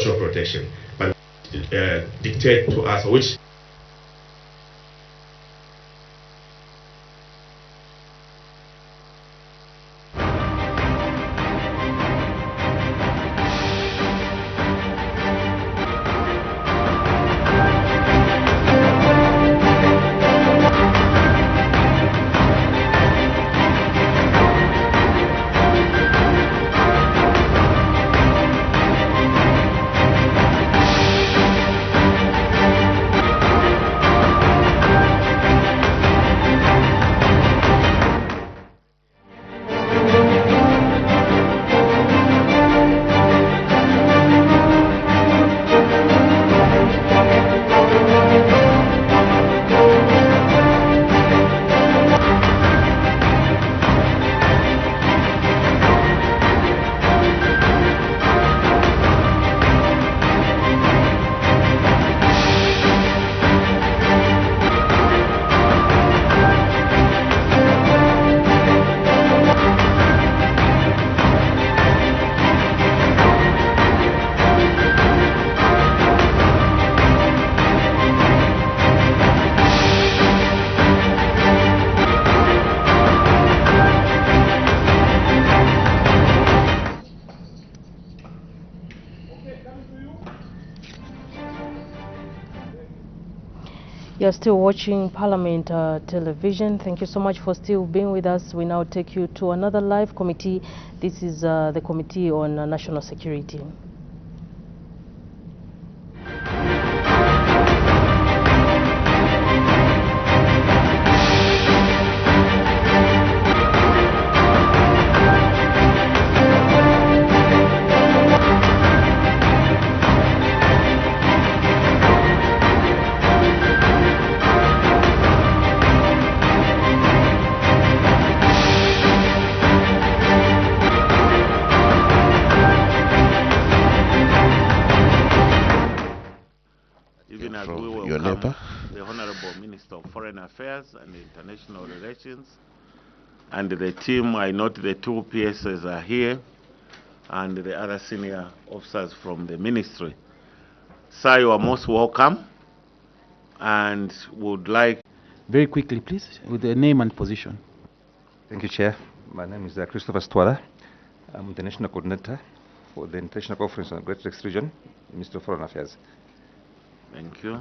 constitutional protection, but dictate to us which You're still watching Parliament television. Thank you so much for still being with us. We now take you to another live committee. This is the Committee on National Security. The Honorable Minister of Foreign Affairs and International Relations, and the team. I note the two PSs are here, and the other senior officers from the ministry. Sir, you are most welcome, and would like... Very quickly, please, with the name and position. Thank you, Chair. My name is Christopher Stwala. I'm the National Coordinator for the International Conference on the Great Lakes Region, Ministry of Foreign Affairs. Thank you.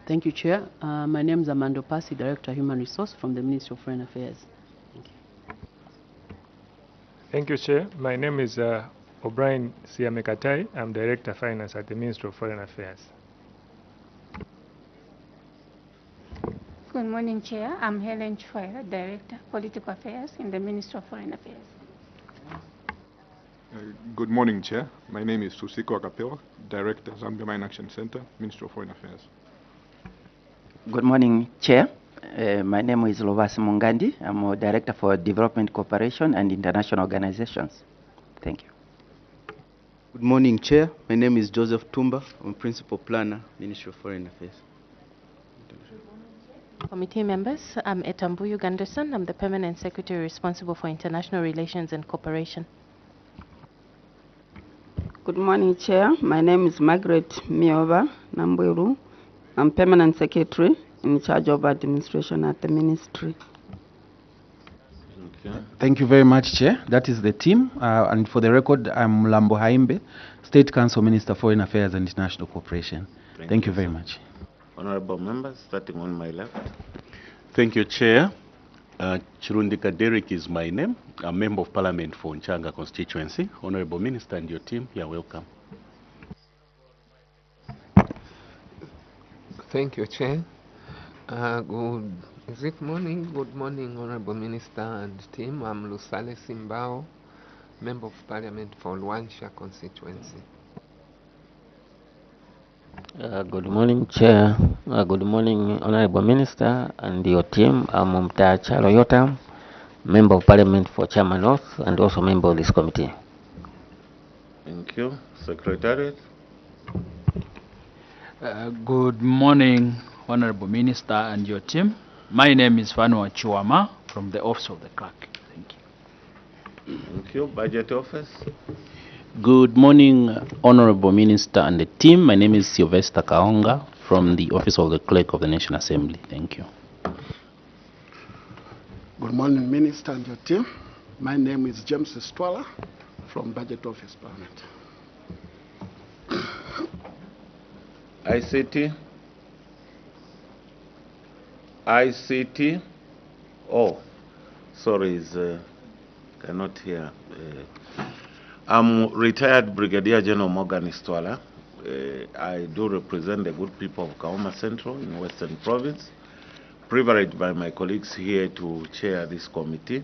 Thank you, Chair. My name is Amando Pasi, Director Human Resource from the Ministry of Foreign Affairs. Thank you. Thank you, Chair. My name is O'Brien Siamekatai. I'm Director Finance at the Ministry of Foreign Affairs. Good morning, Chair. I'm Helen Chwera, Director Political Affairs in the Ministry of Foreign Affairs. Good morning, Chair. My name is Susiko Akapewa, Director, Zambia Mine Action Center, Ministry of Foreign Affairs. Good morning, Chair. My name is Lovasi Mungandi. I'm a Director for Development Cooperation and International Organizations. Thank you. Good morning, Chair. My name is Joseph Tumba. I'm Principal Planner, Ministry of Foreign Affairs. Committee members, I'm Etambuyu Ganderson. I'm the Permanent Secretary responsible for International Relations and Cooperation. Good morning, Chair. My name is Margaret Miova Nambweru. I'm Permanent Secretary in charge of administration at the Ministry. Okay. Thank you very much, Chair. That is the team. And for the record, I'm Lambo Haimbe, State Council Minister, Foreign Affairs and International Cooperation. Thank you very much. Honorable members, starting on my left. Thank you, Chair. Chirundika Derek is my name. I'm Member of Parliament for Nchanga constituency. Honorable Minister and your team, you are welcome. Thank you, Chair. Good morning, Honorable Minister and team. I'm Lusale Simbao, Member of Parliament for Luansha constituency. Good morning, Chair. Good morning, Honorable Minister and your team. I'm Mumta Chaloyota, Member of Parliament for Chama North and also member of this committee. Thank you. Secretariat. Good morning, Honorable Minister and your team. My name is Fanua Chuama from the Office of the Clerk. Thank you. Thank you. Budget Office. Good morning, Honorable Minister and the team. My name is Sylvester Kaonga from the Office of the Clerk of the National Assembly. Thank you. Good morning, Minister and your team. My name is James Estwala from Budget Office, Parliament. ICT. Oh, sorry, cannot hear. I'm retired Brigadier General Morgan Istwala. I do represent the good people of Kaoma Central in Western Province. Privileged by my colleagues here to chair this committee.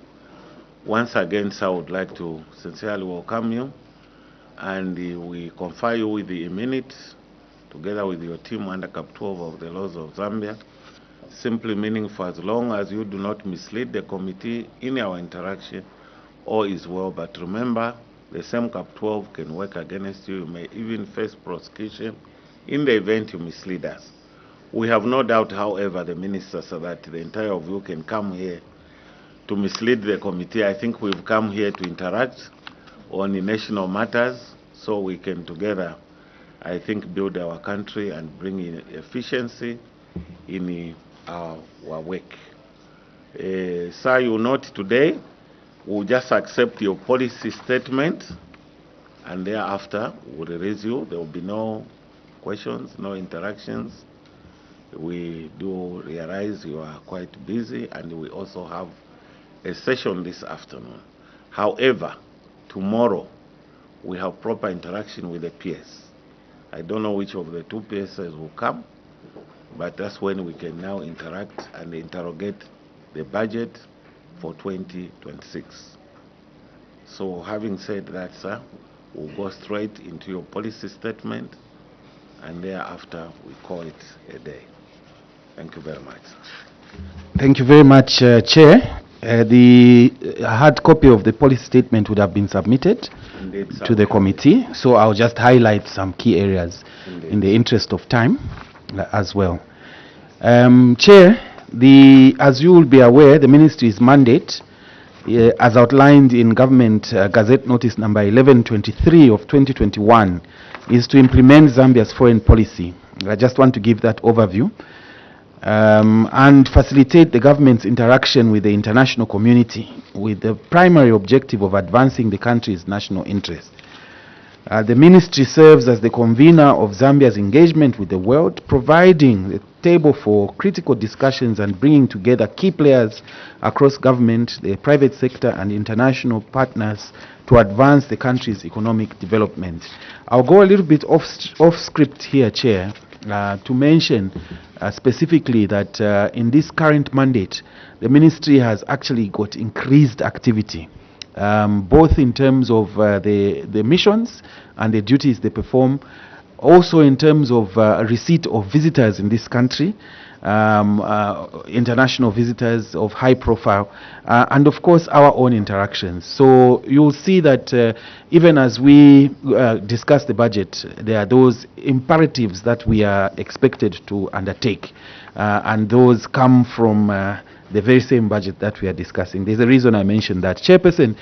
Once again, sir, I would like to sincerely welcome you, and we confer you with the minute, together with your team under Cap 12 of the laws of Zambia, simply meaning for as long as you do not mislead the committee in our interaction, all is well. But remember, the same Cap 12 can work against you. You may even face prosecution in the event you mislead us. We have no doubt, however, the minister said that the entire of you can come here to mislead the committee. I think we've come here to interact on the national matters so we can together, I think, build our country and bring in efficiency in our work. Sir, you note today, we'll just accept your policy statement, and thereafter we'll release you. There will be no questions, no interactions. We do realize you are quite busy, and we also have a session this afternoon. However, tomorrow we have proper interaction with the PS. I don't know which of the two PSs will come, but that's when we can now interact and interrogate the budget for 2026. So having said that, sir, we'll go straight into your policy statement, and thereafter we call it a day. Thank you very much. Thank you very much, Chair. The hard copy of the policy statement would have been submitted to the committee, so I'll just highlight some key areas in the interest of time as well. Chair, as you will be aware, the Ministry's mandate, as outlined in Government Gazette Notice number 1123 of 2021, is to implement Zambia's foreign policy. I just want to give that overview. And facilitate the government's interaction with the international community with the primary objective of advancing the country's national interests. The ministry serves as the convener of Zambia's engagement with the world, providing the table for critical discussions and bringing together key players across government, the private sector and international partners to advance the country's economic development. I'll go a little bit off script here, Chair, to mention specifically that in this current mandate, the ministry has actually got increased activity, both in terms of the missions and the duties they perform, also in terms of receipt of visitors in this country, international visitors of high profile, and of course our own interactions. So you'll see that even as we discuss the budget, there are those imperatives that we are expected to undertake, and those come from the very same budget that we are discussing. There's a reason I mentioned that. Chairperson,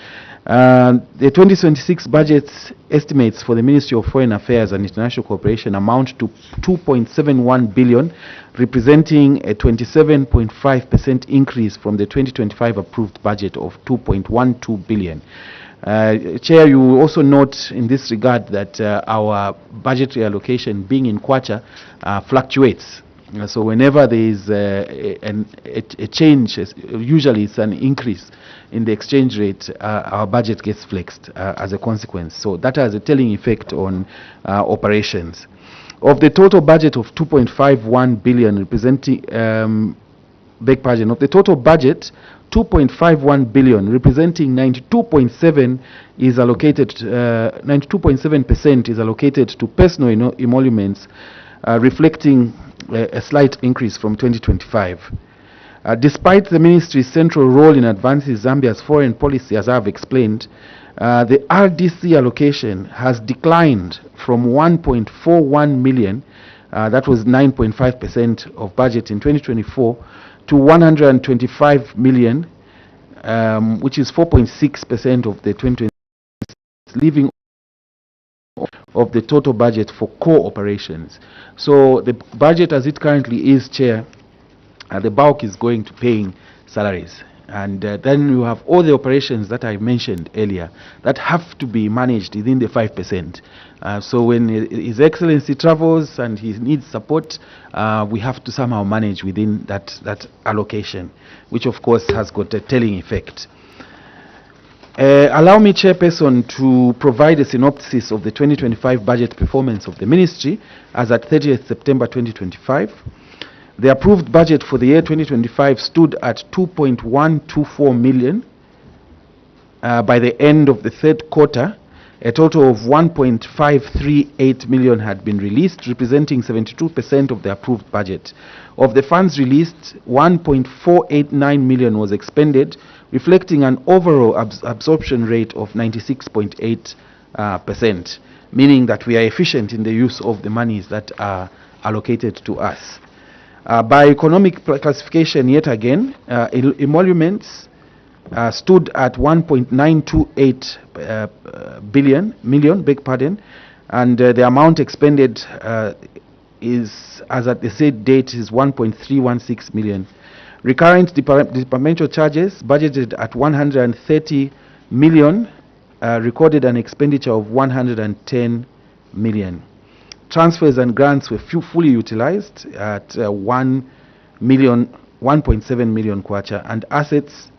the 2026 budget estimates for the Ministry of Foreign Affairs and International Cooperation amount to 2.71 billion, representing a 27.5% increase from the 2025 approved budget of 2.12 billion. Chair, you will also note in this regard that our budgetary allocation, being in kwacha, fluctuates. So whenever there is a change, usually it's an increase in the exchange rate, our budget gets flexed as a consequence. So that has a telling effect on operations. Of the total budget of 2.51 billion representing, beg pardon, of the total budget, 2.51 billion representing 92.7 is allocated, 92.7% is allocated to personal emoluments, reflecting a slight increase from 2025. Despite the ministry's central role in advancing Zambia's foreign policy, as I have explained, the RDC allocation has declined from 1.41 million, that was 9.5% of budget in 2024, to 125 million, which is 4.6% of the 2026, leaving of the total budget for core operations. So the budget as it currently is, Chair, the bulk is going to paying salaries. And then you have all the operations that I mentioned earlier that have to be managed within the 5%. So when His Excellency travels and he needs support, we have to somehow manage within that allocation, which of course has got a telling effect. Allow me, Chairperson, to provide a synopsis of the 2025 budget performance of the Ministry as at 30th September 2025. The approved budget for the year 2025 stood at 2.124 million. By the end of the third quarter, a total of 1.538 million had been released, representing 72% of the approved budget. Of the funds released, 1.489 million was expended, reflecting an overall absorption rate of 96.8%, meaning that we are efficient in the use of the monies that are allocated to us. By economic classification, yet again, emoluments stood at 1.928 million, and the amount expended is, as at the said date, is 1.316 million. Recurrent departmental charges budgeted at 130 million recorded an expenditure of 110 million. Transfers and grants were fully utilized at 1.7 million kwacha, and assets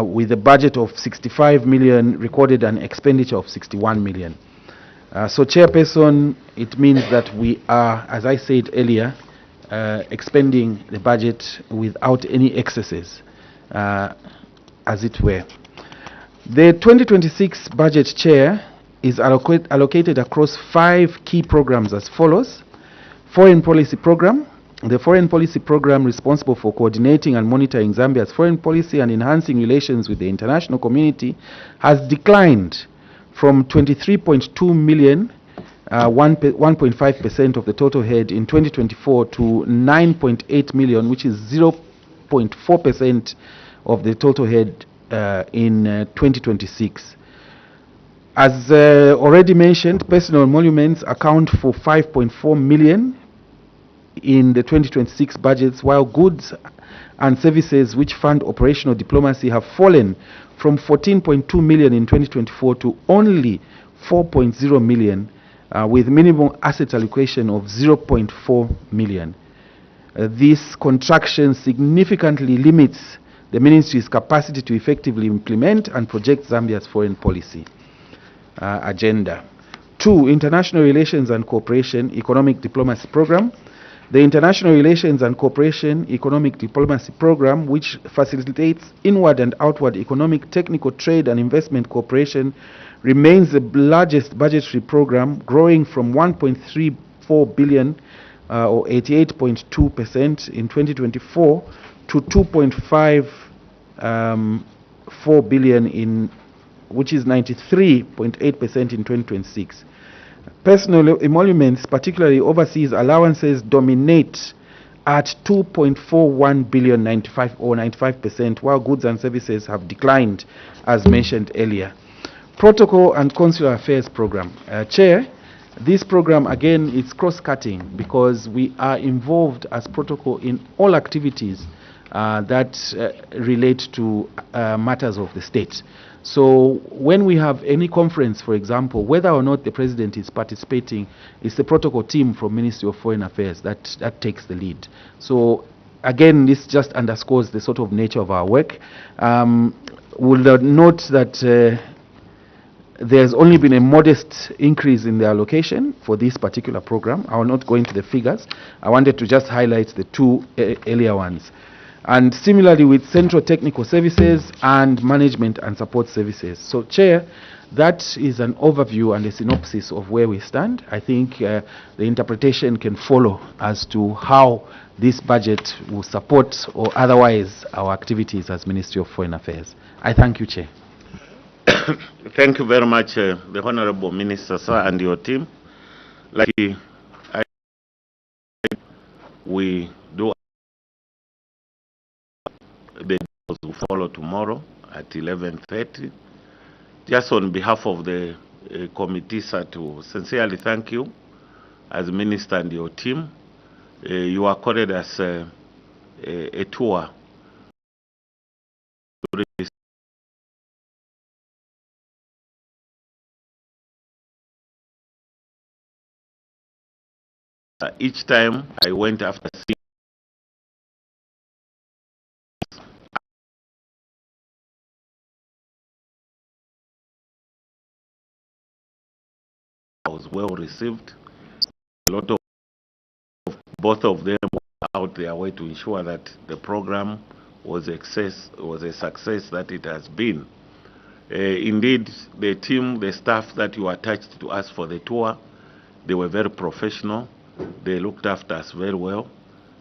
with a budget of 65 million recorded an expenditure of 61 million. So, Chairperson, it means that we are, as I said earlier, expending the budget without any excesses, as it were. The 2026 budget, Chair, is allocated across 5 key programs as follows. Foreign policy program. The foreign policy program responsible for coordinating and monitoring Zambia's foreign policy and enhancing relations with the international community has declined from 23.2 million, 1.5% of the total head in 2024, to 9.8 million, which is 0.4% of the total head in 2026. As already mentioned, personal emoluments account for 5.4 million in the 2026 budgets, while goods and services which fund operational diplomacy have fallen from 14.2 million in 2024 to only 4.0 million, with minimum asset allocation of 0.4 million. This contraction significantly limits the Ministry's capacity to effectively implement and project Zambia's foreign policy agenda. 2. International Relations and Cooperation Economic Diplomacy Program. The International Relations and Cooperation Economic Diplomacy Program, which facilitates inward and outward economic, technical, trade and investment cooperation, remains the largest budgetary program, growing from 1.34 billion or 88.2% in 2024 to 2.54 billion in, which is 93.8% in 2026. Personal emoluments, particularly overseas allowances, dominate at 2.41 billion, 95%, while goods and services have declined, as mentioned earlier. Protocol and Consular Affairs Program. Chair, this program, again, is cross-cutting because we are involved as protocol in all activities that relate to matters of the state. So when we have any conference, for example, whether or not the President is participating, it's the protocol team from Ministry of Foreign Affairs that takes the lead. So again, this just underscores the sort of nature of our work. We'll note that there's only been a modest increase in the allocation for this particular program. I will not go into the figures. I wanted to just highlight the 2 earlier ones. And similarly with Central Technical Services and Management and Support Services. So, Chair, that is an overview and a synopsis of where we stand. I think the interpretation can follow as to how this budget will support or otherwise our activities as Ministry of Foreign Affairs. I thank you, Chair. Thank you very much, the Honorable Minister, sir, and your team. Like we do, the will follow tomorrow at 11:30. Just on behalf of the committee, sir, to sincerely thank you as Minister and your team. You accorded us a tour during this. Each time I went after seeing I was well received. A lot of both of them were out their way to ensure that the program was a success that it has been. Indeed, the team, the staff that you attached to us for the tour, they were very professional. They looked after us very well,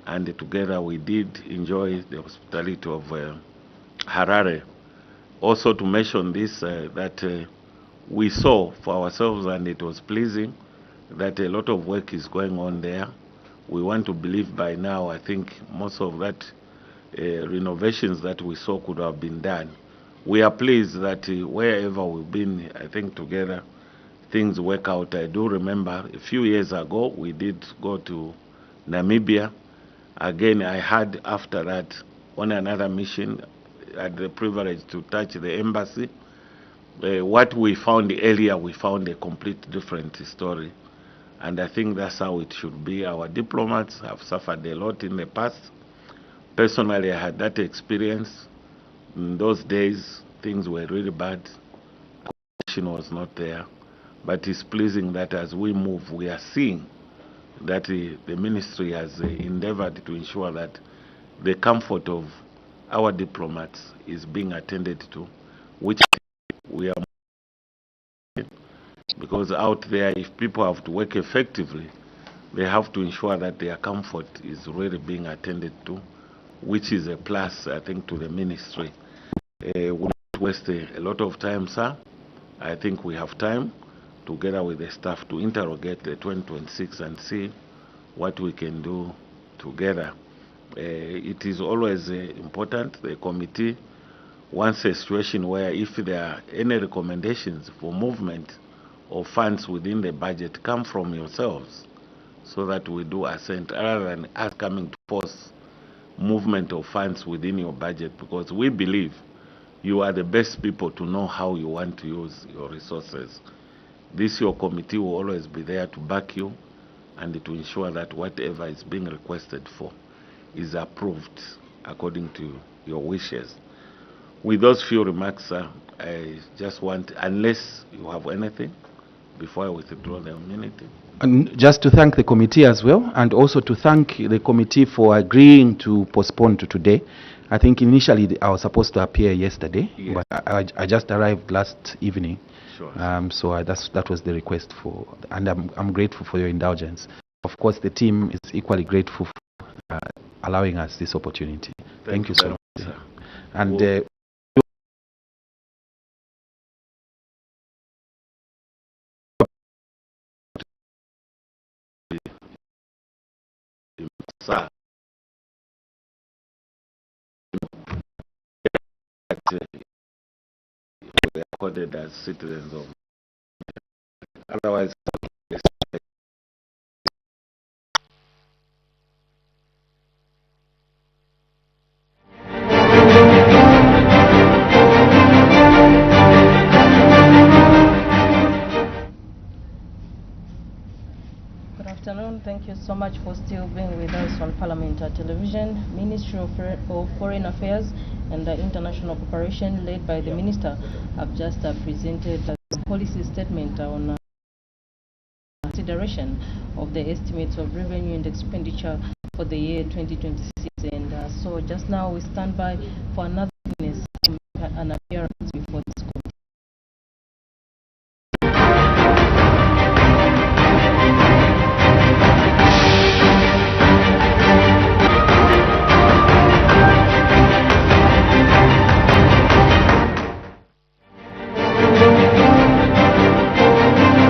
and together we did enjoy the hospitality of Harare. Also to mention this, that we saw for ourselves, and it was pleasing, that a lot of work is going on there. We want to believe by now, I think most of that renovations that we saw could have been done. We are pleased that wherever we've been, I think together, things work out. I do remember a few years ago, we did go to Namibia. Again, I had after that, on another mission, I had the privilege to touch the embassy. What we found earlier, we found a complete different story. And I think that's how it should be. Our diplomats have suffered a lot in the past. Personally, I had that experience. In those days, things were really bad. Coordination was not there. But it's pleasing that as we move, we are seeing that the ministry has endeavored to ensure that the comfort of our diplomats is being attended to, which we are, because out there, if people have to work effectively, they have to ensure that their comfort is really being attended to, which is a plus, I think, to the ministry. We won't waste a lot of time, sir. I think we have time, together with the staff, to interrogate the 2026 and see what we can do together. It is always important. The committee wants a situation where if there are any recommendations for movement of funds within the budget, come from yourselves, so that we do assent, rather than us coming to force movement of funds within your budget, because we believe you are the best people to know how you want to use your resources. This, your committee, will always be there to back you and to ensure that whatever is being requested for is approved according to your wishes. With those few remarks, sir, I just want, unless you have anything, before I withdraw the immunity. And just to thank the committee as well, and also to thank the committee for agreeing to postpone to today. I think initially I was supposed to appear yesterday, yes, but I just arrived last evening. Sure. So that was the request for, and I'm grateful for your indulgence. Of course, the team is equally grateful for allowing us this opportunity. Thank you so much, sir. And sir, we are accorded as citizens of. Otherwise, Good afternoon. Thank you so much for still being with us on Parliamentary Television. Ministry of Foreign Affairs and International Cooperation, led by the Minister, have just presented a policy statement on consideration of the estimates of revenue and expenditure for the year 2026. And so just now we stand by for another witness, an appearance